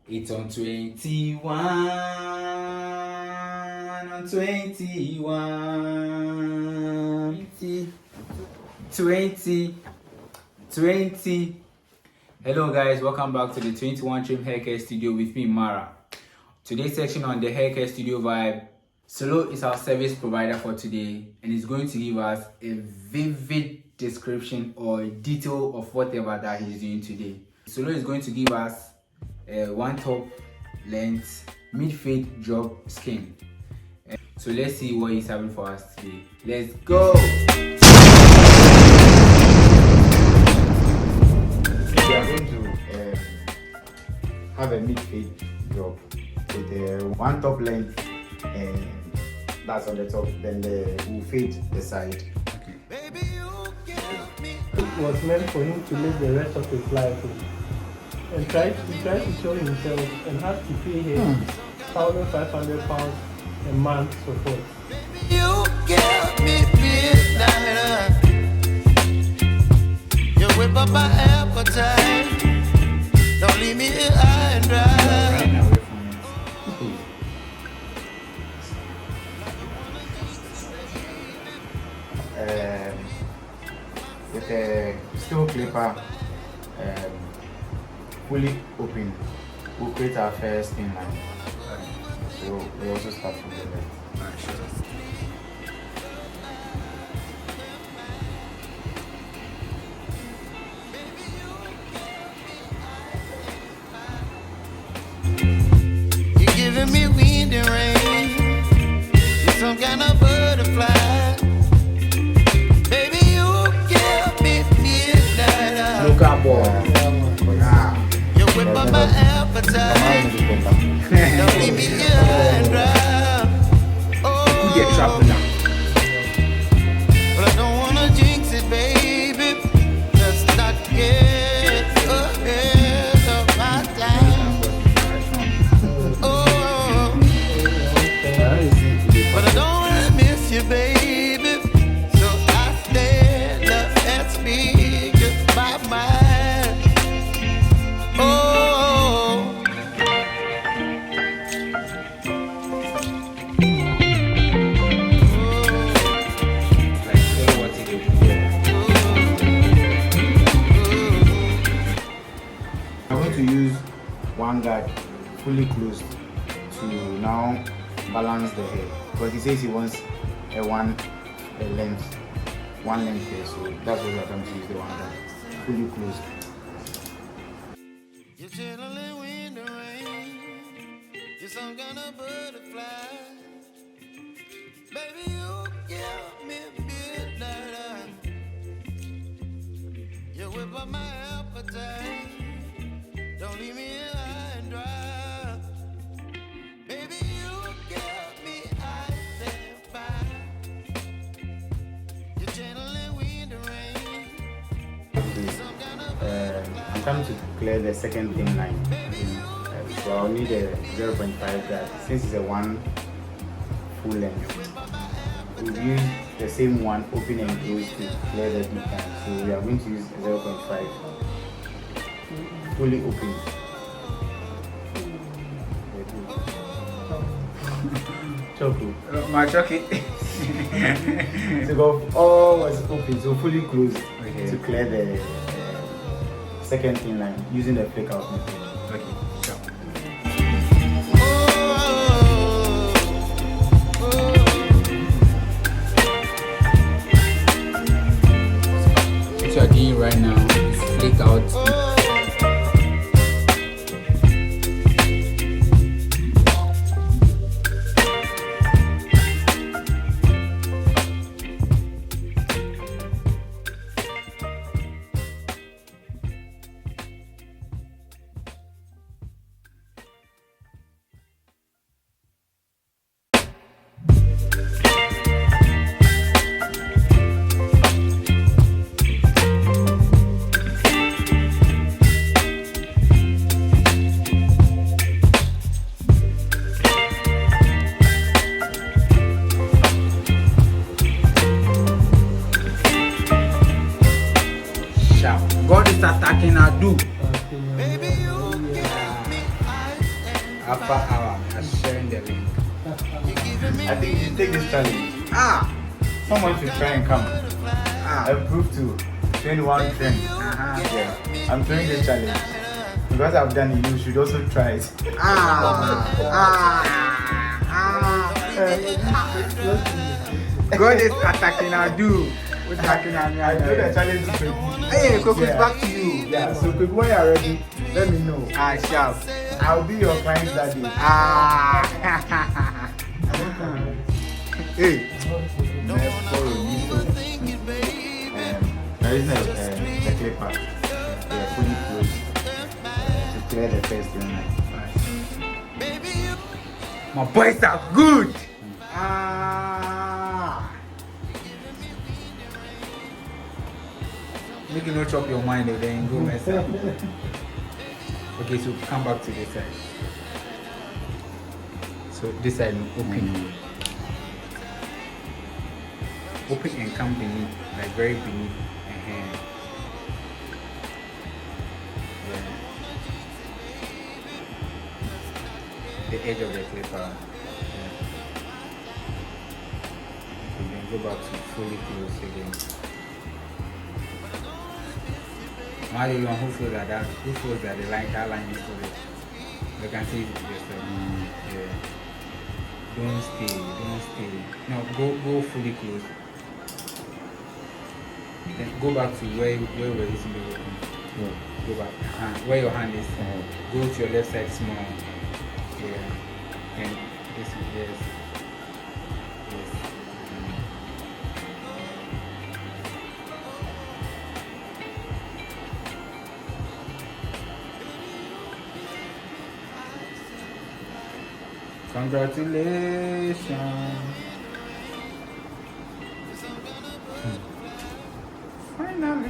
It's on 21, on 21, 20. Hello guys, welcome back to the 21 Trim Haircare Studio with me, Mara. Today's section on the Haircare Studio vibe. Solo is our service provider for today and is going to give us a vivid description or detail of whatever that he's doing today. Solo is going to give us a 1-top length mid-fade drop skin. So let's see what he's having for us today. Let's go! We are going to have a mid-fade drop with a 1-top length and that's on the top, then we'll fade the side. Okay. It was meant for him to live the rest of his life and try to show himself and have to pay him £1,500 a month for food. You give me midnight. You whip up my appetite. Don't leave me here high and dry. With a steel clipper fully open, we'll create our first thin line. So we also start from the left. Alright, sure. You're giving me wind and rain. You're some kind of butterfly. Baby, you give me midnight. Look up, boy. You whip up my appetite. Don't leave me here and dry. Oh, Get trapped now. but I don't wanna jinx it, baby. Let's not get ahead of my time. Oh, but I don't wanna miss you, baby. So I stand up and speak just my mind. Oh. Like, show what he can do. I'm going to use one guard fully closed to now balance the hair because he says he wants one length here, so that's what we're going to use, the one guard fully closed. You're channeling wind and rain. You're some kind of butterfly. Baby, you give me midnight. You whip up my appetite. Don't leave me here high and dry. Baby, you give me ice and fire. You're channeling wind and rain. You're some kind of I'm trying to clear the second thin line, so I'll need a 0.5 guard. Since it's a one full length, we'll use the same one open and close to clear the deep line. So we are going to use 0.5 fully open. Chocolate. My chocolate. So all was open, so fully closed to clear the second thin line using the flick out method. Okay, sure. What you are doing right now is flick out. after hour. I'm sharing the link. I think you take this challenge. Ah, Someone should try and come. I prove to 21 trend. Yeah, I'm doing this challenge. Because I've done it, you should also try it. God is attacking our do. What's attacking our I know the challenge is quick. Hey, Coco, it's back to you. Yeah, so quick, when you're ready, let me know. Sharp. I'll be your client that day. Hey. There is the clipper. They're fully closed to clear the first thing. My boys are good. Make you not chop your mind or then go mess up. Okay, so come back to this side. So this side open. Open and come beneath, like very beneath a hand. Yeah. The edge of the clipper. Yeah. And then go back to fully close again. Now you want who feels like that? Who feels that the line, that line is fully? You can see it yourself. Yeah. Don't stay. No, go fully close. Then go back to where we're using the weapon. Yeah. Go back. Where your hand is. Go to your left side small. Yeah. And this is yes. Congratulations. Finally.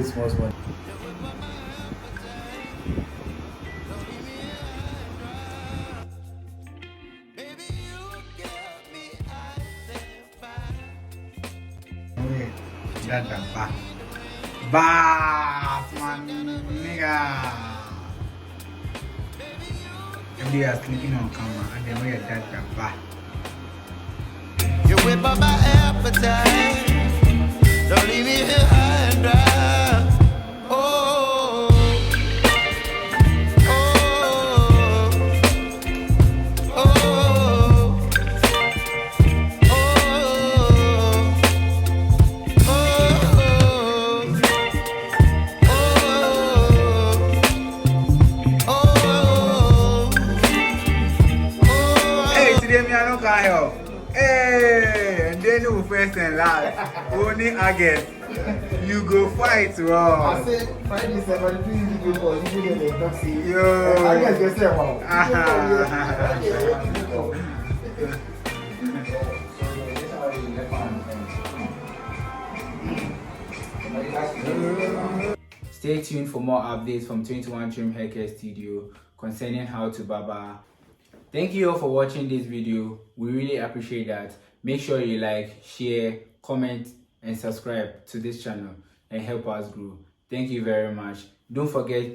Small. Bah, man, nigga. And they are sleeping on camera, and then we are that bah. You whip up my appetite. Don't leave me here high and dry. Oh, oh, oh, oh, Hey, today me I don't can help. Hey, and then you first and last. Only again. You go fight, I bro. said, Friday, 17 video for you in the taxi. Yo. I guess you say, wow. Stay tuned for more updates from 21 Trim Haircare Studio concerning how to barber. Thank you all for watching this video. We really appreciate that. Make sure you like, share, comment, and subscribe to this channel and help us grow. Thank you very much. Don't forget